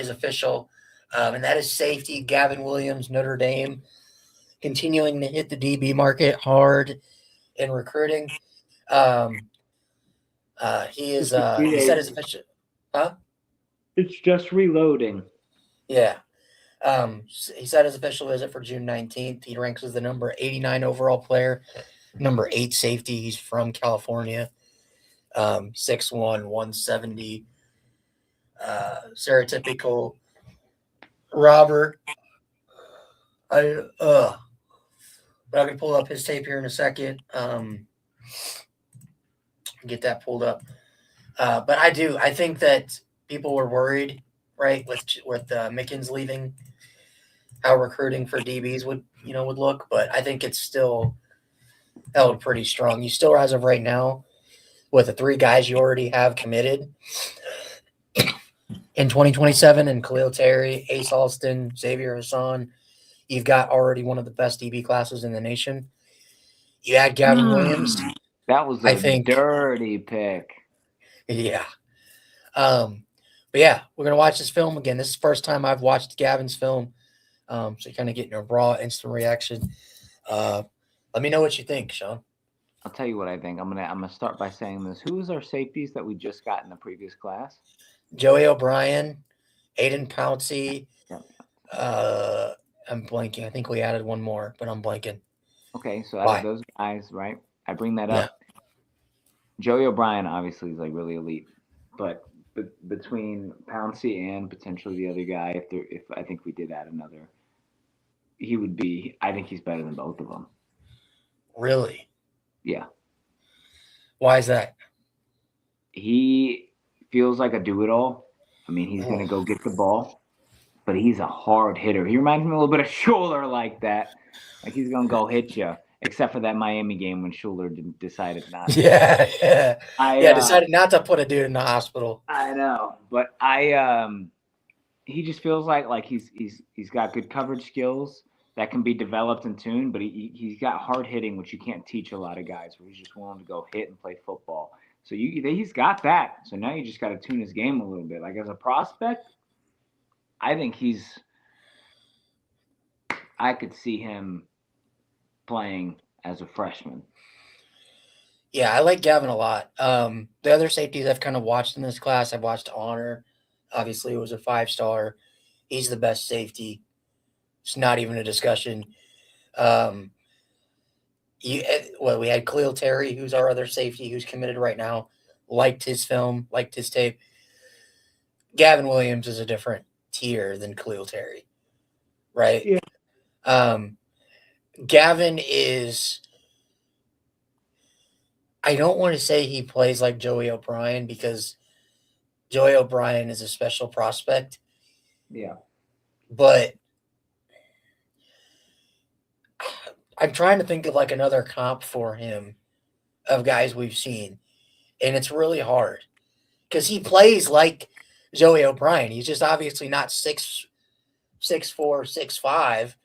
official, and that is safety Gavin Williams, Notre Dame, continuing to hit the DB market hard in recruiting. He said his official, huh? It's just reloading. Yeah. He said his official visit for June 19th. He ranks as the number 89 overall player, number 8 safety. He's from California. 6'1", 170. Stereotypical robber. I'm gonna pull up his tape here in a second. Get that pulled up. But I think that people were worried, right, with Mickens leaving, how recruiting for DBs would look, but I think it's still held pretty strong. You still, as of right now, with the 3 guys you already have committed in 2027, and Khalil Terry, Ace Alston, Xavier Hassan, you've got already one of the best DB classes in the nation. You add Gavin Williams. That was a dirty pick. Yeah. But yeah, we're going to watch this film again. This is the first time I've watched Gavin's film. So you're kind of getting a raw, instant reaction. Let me know what you think, Sean. I'll tell you what I think. I'm gonna start by saying this. Who's our safeties that we just got in the previous class? Joey O'Brien, Aiden Pouncey. Yeah. I'm blanking. I think we added one more, but I'm blanking. Okay, so out of those guys, right? I bring that up. Joey O'Brien obviously is like really elite, but between Pouncey and potentially the other guy, if I think we did add another, he would be. I think he's better than both of them. Really? Yeah. Why is that? He feels like a do-it-all. I mean, he's gonna go get the ball, but he's a hard hitter. He reminds me a little bit of Schuler like that. Like he's gonna go hit you. Except for that Miami game when Schuler decided not to. Yeah. Decided not to put a dude in the hospital. I know, but he just feels like he's got good coverage skills that can be developed and tuned, but he's got hard hitting, which you can't teach a lot of guys, where he's just willing to go hit and play football. So he's got that. So now you just got to tune his game a little bit. Like as a prospect, I think I could see him playing as a freshman. Yeah, I like Gavin a lot. The other safeties I've kind of watched in this class, I've watched Honor. Obviously, it was a 5-star. He's the best safety. It's not even a discussion. We had Khalil Terry, who's our other safety, who's committed right now. Liked his film, liked his tape. Gavin Williams is a different tier than Khalil Terry, right? Yeah. Gavin is, I don't want to say he plays like Joey O'Brien because Joey O'Brien is a special prospect. Yeah. But I'm trying to think of like another comp for him of guys we've seen. And it's really hard because he plays like Joey O'Brien. He's just obviously not 6'4", 6'5",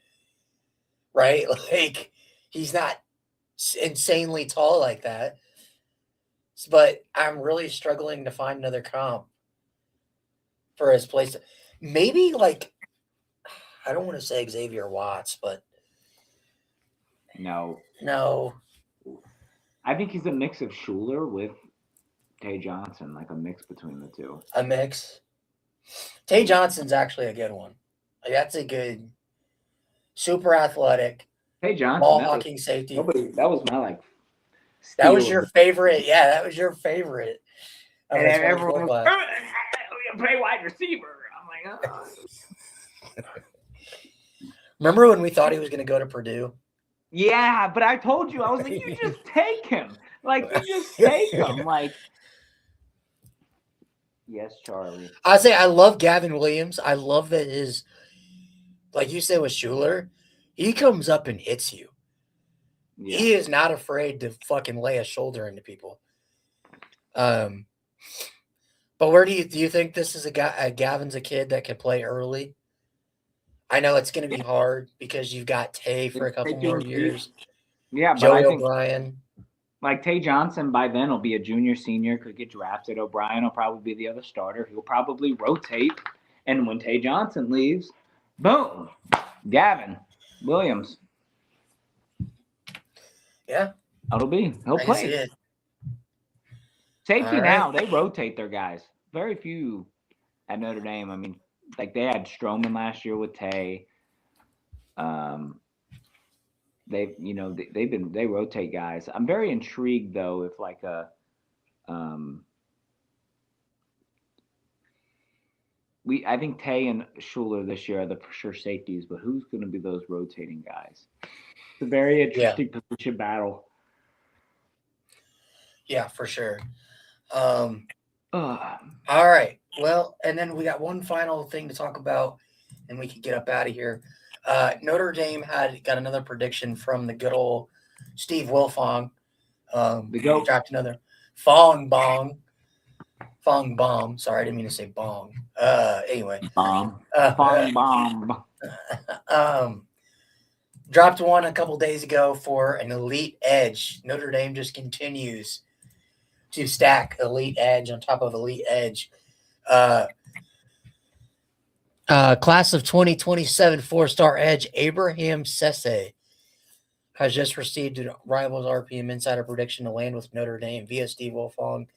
right? Like he's not insanely tall like that. But I'm really struggling to find another comp for his place. Maybe like, I don't want to say Xavier Watts, but no. I think he's a mix of Schuler with Tay Johnson, like a mix between the two. A mix. Tay Johnson's actually a good one. Like, that's a good, super athletic. Tay Johnson, ball hawking safety. That was my like. That was your favorite. Yeah, that was your favorite. And everyone was play wide receiver. I'm like, oh. Remember when we thought he was going to go to Purdue? Yeah, but I told you, I was like, you just take him. Like, you just take him. Like, yes, Charlie. I say I love Gavin Williams. I love that his, like you said with Schuler, he comes up and hits you. Yeah. He is not afraid to fucking lay a shoulder into people. But where do you think this is Gavin's a kid that can play early? I know it's going to be hard because you've got Tay for a couple more years. Yeah, but Joey I think O'Brien. like Tay Johnson by then will be a junior, senior, could get drafted. O'Brien will probably be the other starter. He'll probably rotate. And when Tay Johnson leaves, boom, Gavin Williams. Yeah, He'll I can see play. it. Safety All now, right. they rotate their guys. Very few at Notre Dame. I mean, like they had Stroman last year with Tay. They rotate guys. I'm very intrigued though if like a I think Tay and Schuler this year are the for sure safeties, but who's going to be those rotating guys? It's a very interesting position battle. Yeah, for sure. Ugh. All right. Well, and then we got one final thing to talk about, and we can get up out of here. Notre Dame got another prediction from the good old Steve Wilfong. The GOAT. Dropped another Fong Bong. Fong Bomb. Sorry, I didn't mean to say bong. Anyway. Bomb. Dropped one a couple days ago for an elite edge. Notre Dame just continues to stack elite edge on top of elite edge. Class of 2027 4-star edge Abraham Sesse has just received a Rivals RPM Insider prediction to land with Notre Dame via Steve Wilfong.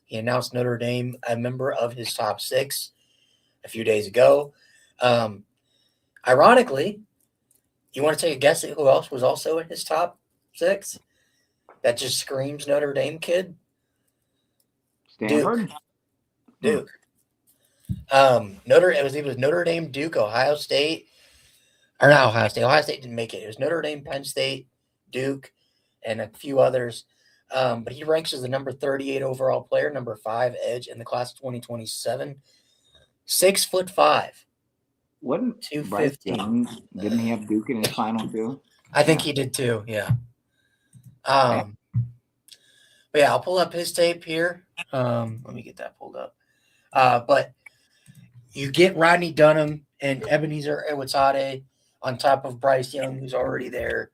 He announced Notre Dame a member of his top 6 a few days ago. Ironically, you want to take a guess at who else was also in his top 6? That just screams Notre Dame kid. Stanford. Duke. It was Notre Dame, Duke, Ohio State, or not Ohio State. Ohio State didn't make it. It was Notre Dame, Penn State, Duke, and a few others. But he ranks as the number 38 overall player, number 5 edge in the class of 2027. 6'5". Wasn't 215. Didn't he have Duke in his final 2? I think he did too. Yeah. But yeah, I'll pull up his tape here. Let me get that pulled up. But you get Rodney Dunham and Ebenezer Ewatade on top of Bryce Young, who's already there.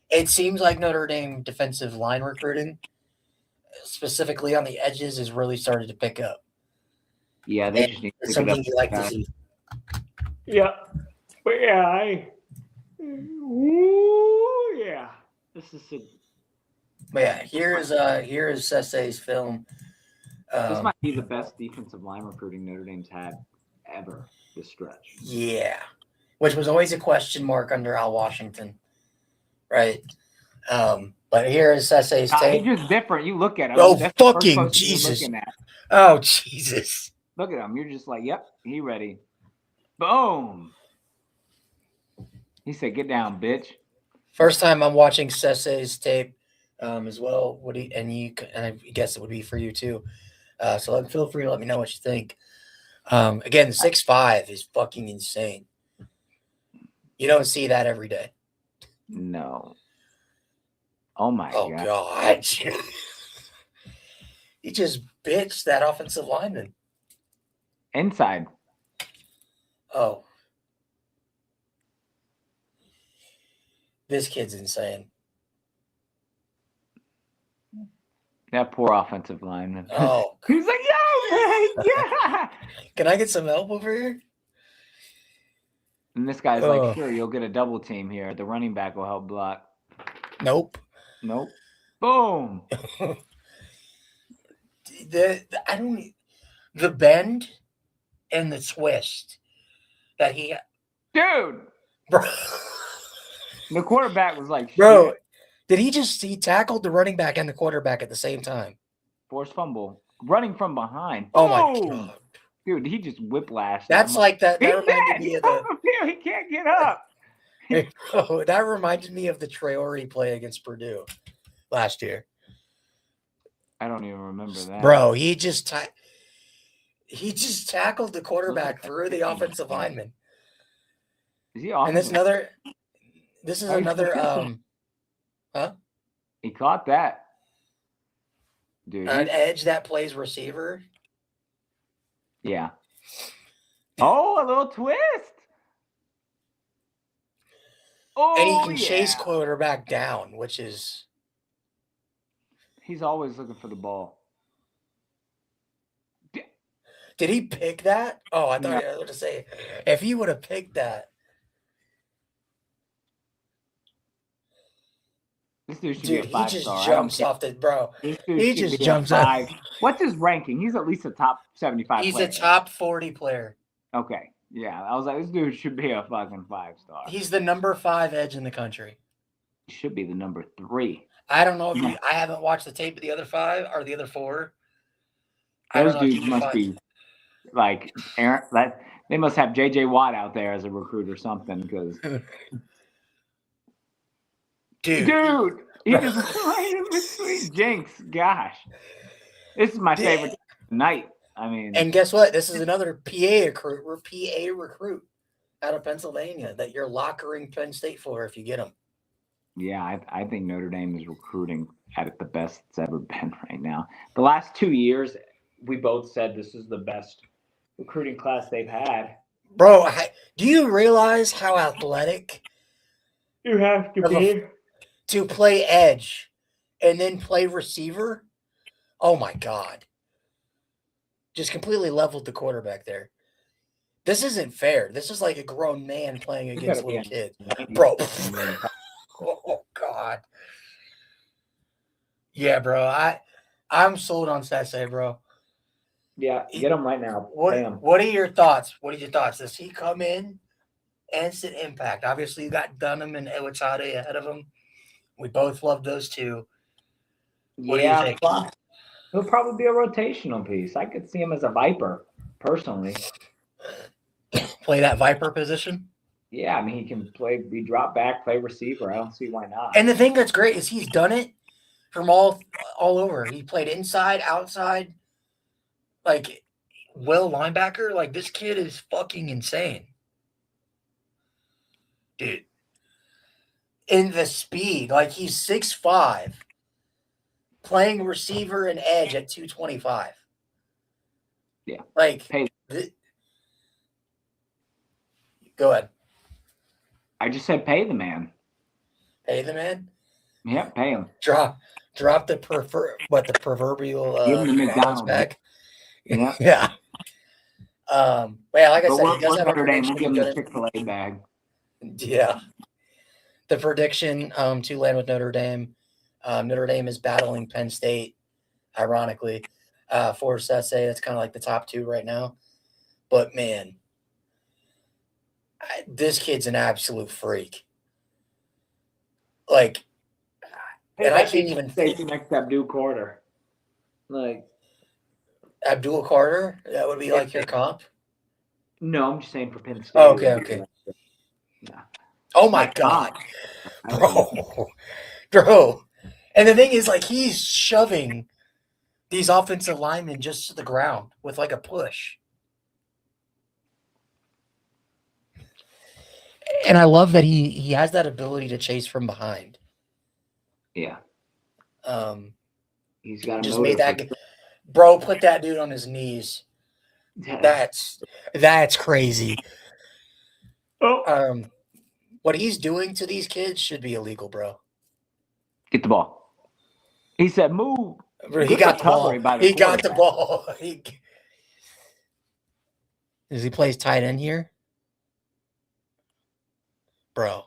It seems like Notre Dame defensive line recruiting, specifically on the edges, has really started to pick up. Yeah, they just need to It's pick it something up. you like to see. Yeah, but yeah, this is a. But yeah, here is Sesse's film. This might be the best defensive line recruiting Notre Dame's had ever this stretch. Yeah, which was always a question mark under Al Washington, right? But here is Sesse's tape. He's just different. You look at him. Oh, that's the first fucking person you're Jesus. looking at. Oh, Jesus. Look at him. You're just like, yep, he ready. Boom. He said, get down, bitch. First time I'm watching Sesse's tape as well. And I guess it would be for you too. So feel free to let me know what you think. Again, 6'5" is fucking insane. You don't see that every day. No. Oh my God. God. He just bitched that offensive lineman. Inside. Oh. This kid's insane. That poor offensive lineman. Oh. He's like, yo, man, yeah. Can I get some help over here? And this guy's like, sure, you'll get a double team here. The running back will help block. Nope. Boom. The bend and the twist that he, dude, bro. The quarterback was like, bro, did he tackled the running back and the quarterback at the same time? Forced fumble, running from behind. Oh my God, dude, he just whiplashed. That's like that. That reminded me of the. He can't get up. Oh, that reminded me of the Traore play against Purdue last year. I don't even remember that, bro. He just tackled the quarterback through the offensive lineman. Is he awesome? And this is another huh? He caught that. Dude, an edge that plays receiver. Yeah. Oh, a little twist. And he Oh, can yeah. chase quarterback down, which is He's always looking for the ball. did he pick that? Oh, I thought No. I was going to say if he would have picked that. This dude should Dude, be a he just 5-star. jumps off the bro. This dude He should just be jumps a up. 5. What's his ranking? He's at least a top 75 He's player. a top 40 player. Okay. Yeah, I was like, this dude should be a fucking 5-star. He's the number 5 edge in the country. He should be the number 3. I don't know if I haven't watched the tape of the other 5 or the other 4. I Those don't know if dudes you must find- be like Aaron. They must have JJ Watt out there as a recruit or something. Because dude, he just right in between Jinx. Gosh, this is my favorite night. I mean, And guess what? This is another PA recruit out of Pennsylvania that you're lockering Penn State for if you get him. yeah, I think Notre Dame is recruiting at the best it's ever been right now. The last 2 years, we both said this is the best recruiting class they've had. Bro, do you realize how athletic You have to be to play edge and then play receiver? Oh my God. Just completely leveled the quarterback there. This isn't fair. This is like a grown man playing against little kids. Bro. Oh God. Yeah, bro. I'm sold on Sase, bro. Yeah, get him right now. What are your thoughts? Does he come in? Instant impact. Obviously, you got Dunham and Ewatade ahead of him. We both love those two. What do you think? He'll probably be a rotational piece. I could see him as a Viper, personally. Play that Viper position? Yeah, I mean, he can be drop back, play receiver. I don't see why not. And the thing that's great is he's done it from all over. He played inside, outside, like will linebacker. Like this kid is fucking insane. Dude. In the speed, like he's 6'5", playing receiver and edge at 225. Yeah. Like, go ahead. I just said pay the man. Pay the man? Yeah, pay him. Drop the proverbial Give him the McDonald's back. Yeah. Yeah. Like I said, he does we're have a Notre Dame. prediction. We'll give him the Chick-fil-A bag. Yeah. The prediction to land with Notre Dame. Notre Dame is battling Penn State, ironically, for Sase. That's kind of like the top 2 right now. But, man, this kid's an absolute freak. Like, and I can't even say next Abdul Carter. Like Abdul Carter, that would be like your comp. No, I'm just saying for Penn State. Oh, okay. Yeah. Oh my God, bro. And the thing is, like, he's shoving these offensive linemen just to the ground with like a push. And I love that he has that ability to chase from behind. Yeah. He's got just made that bro put that dude on his knees. That's crazy. Oh. What he's doing to these kids should be illegal, bro. Get the ball. He said, "Move." He got the ball. He got the ball. Does he plays tight end here? Bro.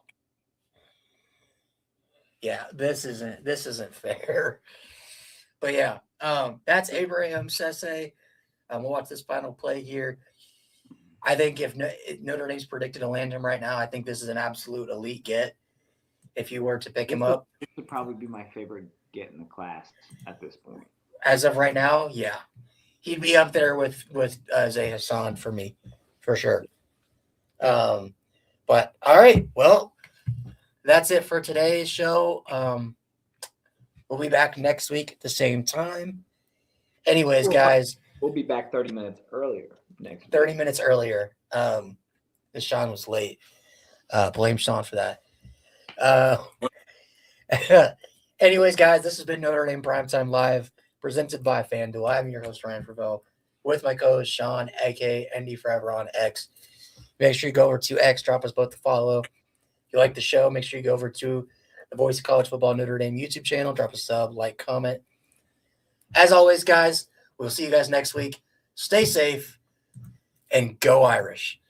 Yeah, this isn't fair. But yeah, that's Abraham Sese. We'll watch this final play here. I think if Notre Dame's predicted to land him right now, I think this is an absolute elite get. If you were to pick him up, this would probably be my favorite get in the class at this point. As of right now, yeah, he'd be up there with Zay Hassan for me, for sure. But all right, well, that's it for today's show. We'll be back next week at the same time. Anyways, guys, we'll be back 30 minutes earlier next week. 30 minutes earlier. Sean was late. Blame Sean for that. Anyways, guys, this has been Notre Dame Primetime Live, presented by FanDuel. I'm your host, Ryan Fravel, with my co-host, Sean, a.k.a. Andy Forever on X. Make sure you go over to X, drop us both a follow. you like the show, make sure you go over to the Voice of College Football Notre Dame YouTube channel. Drop a sub, like, comment. As always, guys, we'll see you guys next week. Stay safe and go Irish.